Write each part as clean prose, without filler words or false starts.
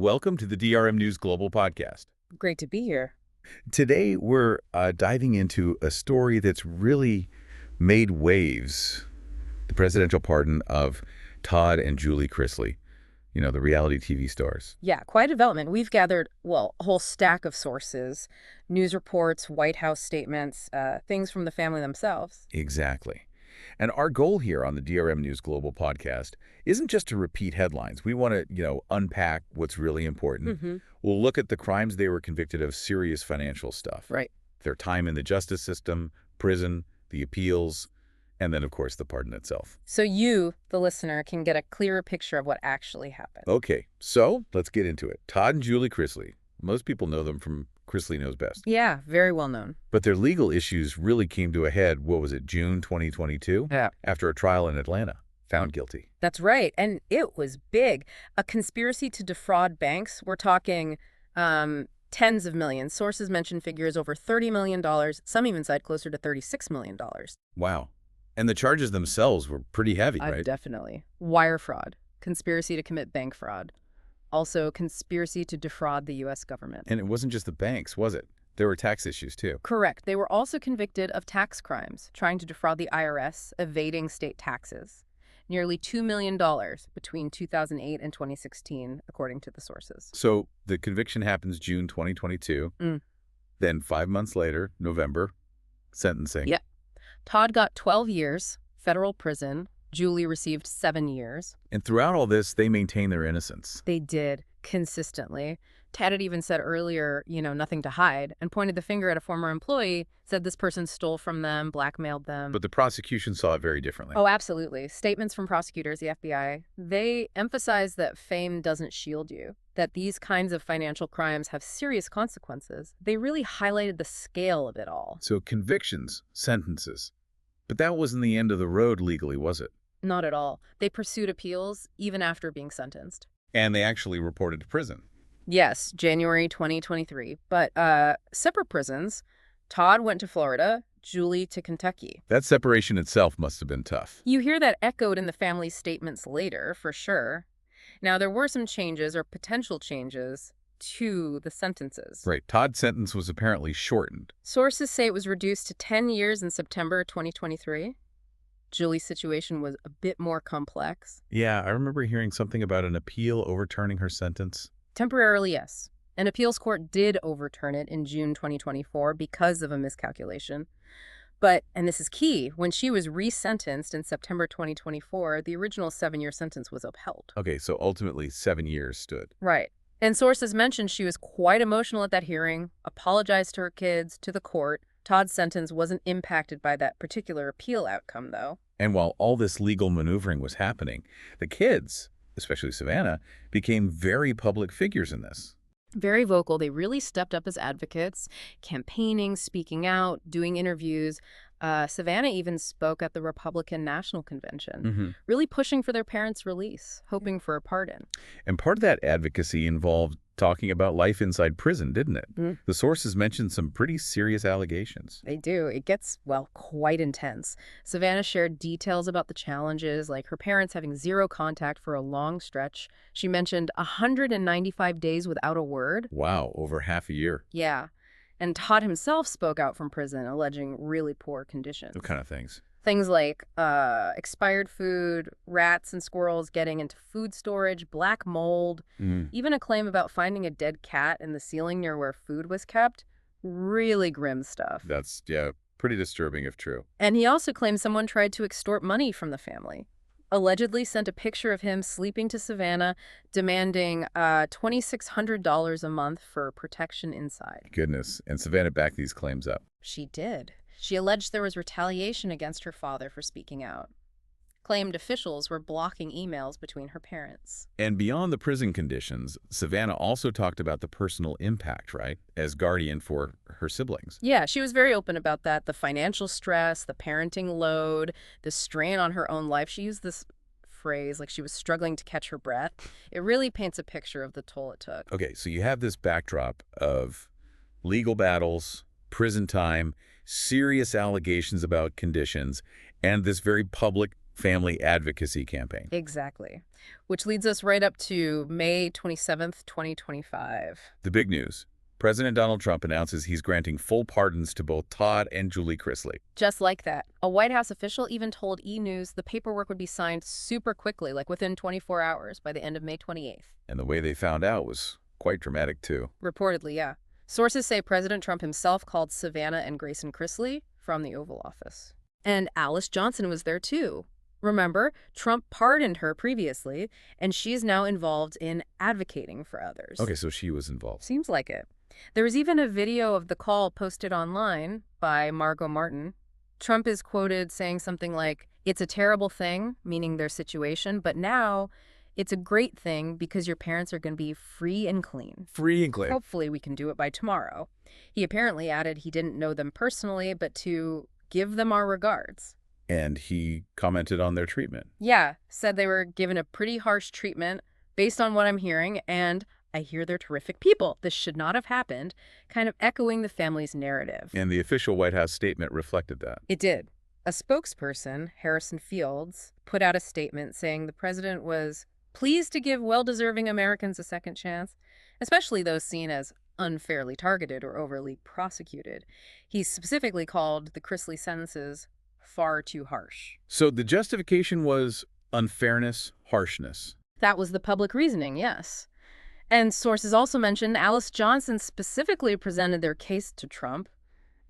welcome to the DRM News Global Podcast. Great to be here. Today, we're diving into a story that's really made waves, the presidential pardon of Todd and Julie Chrisley, the reality TV stars. Yeah, quite a development. We've gathered, a whole stack of sources, news reports, White House statements, things from the family themselves. Exactly. And our goal here on the DRM News Global Podcast isn't just to repeat headlines. We want to, unpack what's really important. We'll look at the crimes they were convicted of, serious financial stuff. Right. Their time in the justice system, prison, the appeals, and then, of course, the pardon itself. So you, the listener, can get a clearer picture of what actually happened. Okay, so let's get into it. Todd and Julie Chrisley. Most people know them from Chrisley Knows Best. Yeah, very well known. But their legal issues really came to a head, June 2022? Yeah. After a trial in Atlanta. Found guilty. That's right, and it was big. A conspiracy to defraud banks. We're talking tens of millions. Sources mention figures over $30 million. Some even cite closer to $36 million. Wow. And the charges themselves were pretty heavy, right? Definitely. Wire fraud, conspiracy to commit bank fraud. Also, conspiracy to defraud the U.S. government. And it wasn't just the banks, was it? There were tax issues, too. Correct. They were also convicted of tax crimes, trying to defraud the IRS, evading state taxes. Nearly $2 million between 2008 and 2016, according to the sources. So the conviction happens June 2022. Then 5 months later, November, sentencing. Yeah. Todd got 12 years, federal prison. Julie received 7 years. And throughout all this, they maintain their innocence. They did, consistently. Tad had even said earlier, nothing to hide, and pointed the finger at a former employee, said this person stole from them, blackmailed them. But the prosecution saw it very differently. Oh, absolutely. Statements from prosecutors, the FBI, they emphasize that fame doesn't shield you, that these kinds of financial crimes have serious consequences. They really highlighted the scale of it all. So convictions, sentences. But that wasn't the end of the road legally, was it? Not at all. They pursued appeals even after being sentenced. And they actually reported to prison. Yes, January 2023. But separate prisons. Todd went to Florida, Julie to Kentucky. That separation itself must have been tough. You hear that echoed in the family's statements later, for sure. Now, there were some changes or potential changes to the sentences. Right. Todd's sentence was apparently shortened. Sources say it was reduced to 10 years in September 2023. Julie's situation was a bit more complex. Yeah, I remember hearing something about an appeal overturning her sentence. Temporarily, yes. An appeals court did overturn it in June 2024 because of a miscalculation. But, and this is key, when she was resentenced in September 2024, the original 7-year sentence was upheld. Okay, so ultimately 7 years stood. Right. And sources mentioned she was quite emotional at that hearing, apologized to her kids, to the court. Todd's sentence wasn't impacted by that particular appeal outcome, though. And while all this legal maneuvering was happening, the kids, especially Savannah, became very public figures in this. Very vocal. They really stepped up as advocates, campaigning, speaking out, doing interviews. Savannah even spoke at the Republican National Convention, really pushing for their parents' release, hoping for a pardon. And part of that advocacy involved talking about life inside prison, didn't it? The sources mentioned some pretty serious allegations. They do. It gets, quite intense. Savannah shared details about the challenges, like her parents having zero contact for a long stretch. She mentioned 195 days without a word. Wow, over half a year. Yeah. And Todd himself spoke out from prison, alleging really poor conditions. What kind of things? Things like expired food, rats and squirrels getting into food storage, black mold, even a claim about finding a dead cat in the ceiling near where food was kept. Really grim stuff. That's, pretty disturbing if true. And he also claimed someone tried to extort money from the family. Allegedly sent a picture of him sleeping to Savannah, demanding $2,600 a month for protection inside. Goodness. And Savannah backed these claims up. She did. She alleged there was retaliation against her father for speaking out. Claimed officials were blocking emails between her parents. And beyond the prison conditions, Savannah also talked about the personal impact, right, as guardian for her siblings. Yeah, she was very open about that. The financial stress, the parenting load, the strain on her own life. She used this phrase like she was struggling to catch her breath. It really paints a picture of the toll it took. Okay, so you have this backdrop of legal battles, prison time, serious allegations about conditions, and this very public family advocacy campaign. Exactly. Which leads us right up to May 27th, 2025. The big news. President Donald Trump announces he's granting full pardons to both Todd and Julie Chrisley. Just like that. A White House official even told E! News the paperwork would be signed super quickly, like within 24 hours by the end of May 28th. And the way they found out was quite dramatic, too. Reportedly, yeah. Sources say President Trump himself called Savannah and Grayson Chrisley from the Oval Office. And Alice Johnson was there, too. Remember, Trump pardoned her previously, and she's now involved in advocating for others. Okay, so she was involved. Seems like it. There was even a video of the call posted online by Margot Martin. Trump is quoted saying something like, "It's a terrible thing," meaning their situation, but now it's a great thing because your parents are going to be free and clean. Free and clean. Hopefully we can do it by tomorrow. He apparently added he didn't know them personally, but to give them our regards. And he commented on their treatment. Yeah, said they were given a pretty harsh treatment based on what I'm hearing, and I hear they're terrific people. This should not have happened, kind of echoing the family's narrative. And the official White House statement reflected that. It did. A spokesperson, Harrison Fields, put out a statement saying the president was pleased to give well-deserving Americans a second chance, especially those seen as unfairly targeted or overly prosecuted. He specifically called the Chrisley sentences far too harsh. So the justification was unfairness, harshness. That was the public reasoning, yes. And sources also mentioned Alice Johnson specifically presented their case to Trump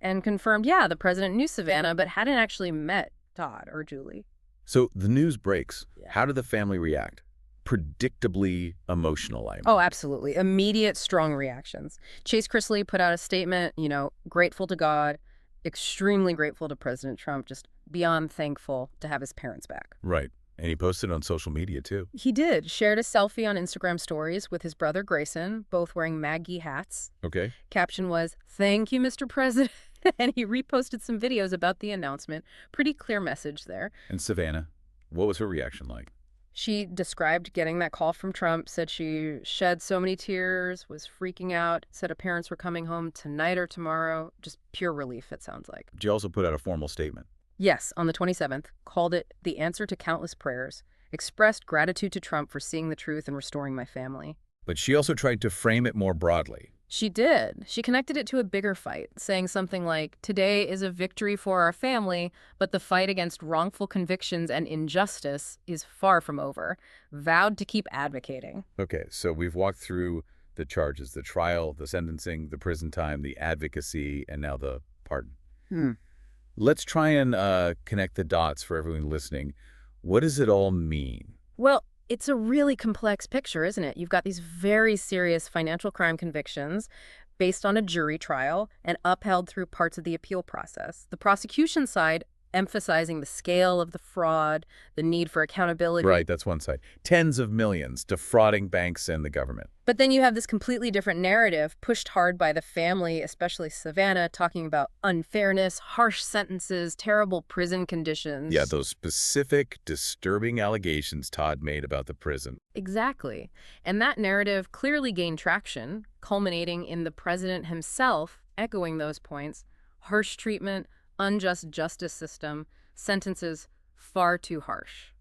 and confirmed, yeah, the president knew Savannah, but hadn't actually met Todd or Julie. So the news breaks. Yeah. How did the family react? Predictably emotional, I mean. Oh, absolutely. Immediate, strong reactions. Chase Chrisley put out a statement, grateful to God, extremely grateful to President Trump, just beyond thankful to have his parents back. Right. And he posted on social media, too. He did. Shared a selfie on Instagram stories with his brother Grayson, both wearing Maggie hats. Okay. Caption was, "Thank you, Mr. President." And he reposted some videos about the announcement. Pretty clear message there. And Savannah, what was her reaction like? She described getting that call from Trump, said she shed so many tears, was freaking out, said her parents were coming home tonight or tomorrow. Just pure relief, it sounds like. She also put out a formal statement. Yes, on the 27th, called it the answer to countless prayers, expressed gratitude to Trump for seeing the truth and restoring my family. But she also tried to frame it more broadly. She did. She connected it to a bigger fight, saying something like, "Today is a victory for our family, but the fight against wrongful convictions and injustice is far from over. Vowed to keep advocating." Okay, so we've walked through the charges, the trial, the sentencing, the prison time, the advocacy, and now the pardon. Let's try and connect the dots for everyone listening. What does it all mean? Well, it's a really complex picture, isn't it? You've got these very serious financial crime convictions based on a jury trial and upheld through parts of the appeal process. The prosecution side emphasizing the scale of the fraud, the need for accountability. Right, that's one side. Tens of millions defrauding banks and the government. But then you have this completely different narrative pushed hard by the family, especially Savannah, talking about unfairness, harsh sentences, terrible prison conditions. Yeah, those specific, disturbing allegations Todd made about the prison. Exactly. And that narrative clearly gained traction, culminating in the president himself echoing those points. Harsh treatment, unjust justice system, sentences far too harsh.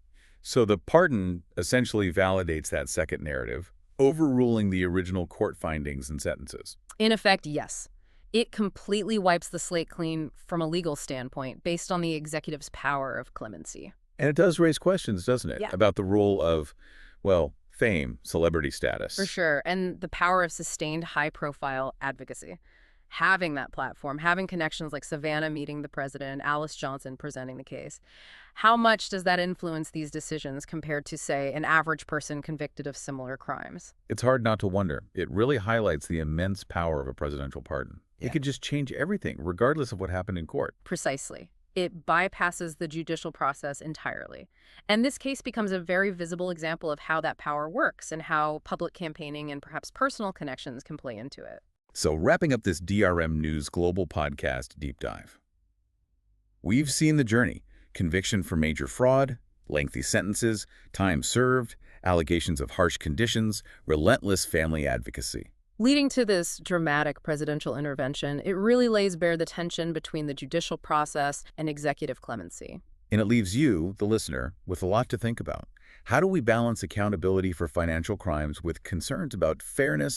So the pardon essentially validates that second narrative, overruling the original court findings and sentences. In effect, yes. It completely wipes the slate clean from a legal standpoint based on the executive's power of clemency. And it does raise questions, doesn't it? Yeah. About the role of, well, fame, celebrity status. For sure. And the power of sustained high-profile advocacy. Having that platform, having connections like Savannah meeting the president, Alice Johnson presenting the case. How much does that influence these decisions compared to, say, an average person convicted of similar crimes? It's hard not to wonder. It really highlights the immense power of a presidential pardon. Yeah. It could just change everything, regardless of what happened in court. Precisely. It bypasses the judicial process entirely. And this case becomes a very visible example of how that power works and how public campaigning and perhaps personal connections can play into it. So wrapping up this DRM News Global Podcast deep dive. We've seen the journey: conviction for major fraud, lengthy sentences, time served, allegations of harsh conditions, relentless family advocacy. Leading to this dramatic presidential intervention, it really lays bare the tension between the judicial process and executive clemency. And it leaves you, the listener, with a lot to think about. How do we balance accountability for financial crimes with concerns about fairness